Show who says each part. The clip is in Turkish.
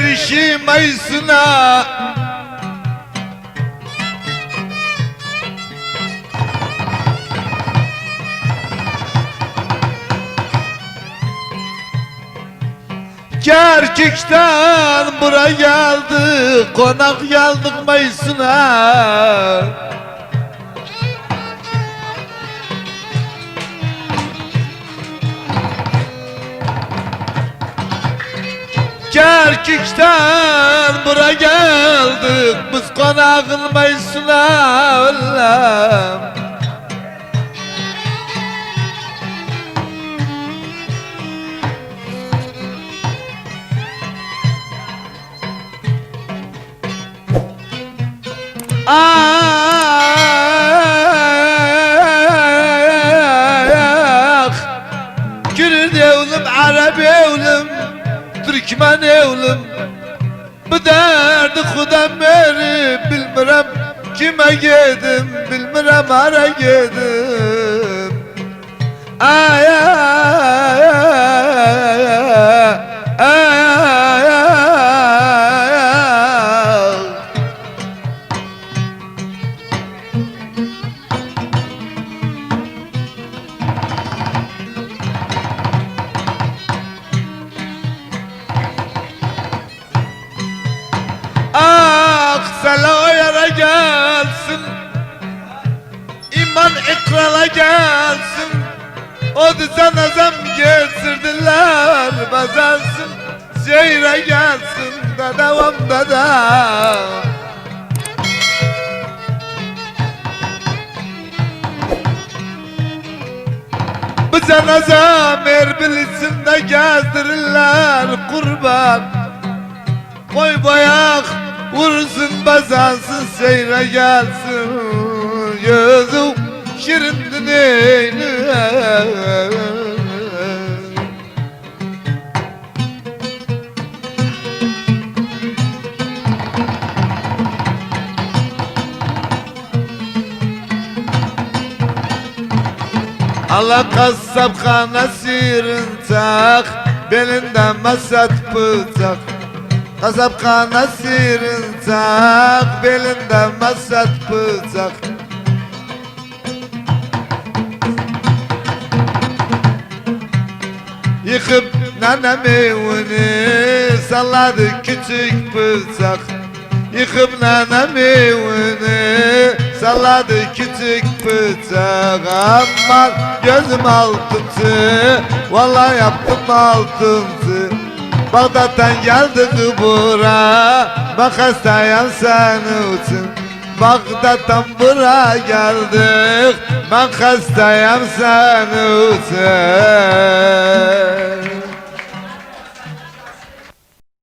Speaker 1: erişimeysine. Kerkük'ten buraya geldik, konak geldik Mayıs'ına. Kerkük'ten buraya geldik, biz konağın Mayıs'ına. Ah, Kürt evlim, Arap evlim, Türkmen evlim. Bu derdi Xudam beri bilmirem kime gedim, bilmirem hara gedim. Ay ay ay ay ay. Ah sela o yere gelsin, iman ikrala gelsin. O düzen azam getirdiler, bezensin, seyre gelsin da devam da. Bize nazam erbilsin de gezdirirler kurban. Koy bayak vursun bazansın, seyre gelsin gözüm şirin dineyni. Allah kassap kana sirin tak, belinden masat bıçak. Kasap kana sirin tak, belinden masat bıçak. Yıkıp nanem evini salladı küçük bıçak. Yıkıp nanem evini salladı küçük bıçak. Aman gözüm altıntı, vallahi yaptım altıntı. Bağdat'tan geldik bura, bak hastayım sen için. Bağdat'tan buraya geldik, ben hastayım sen için.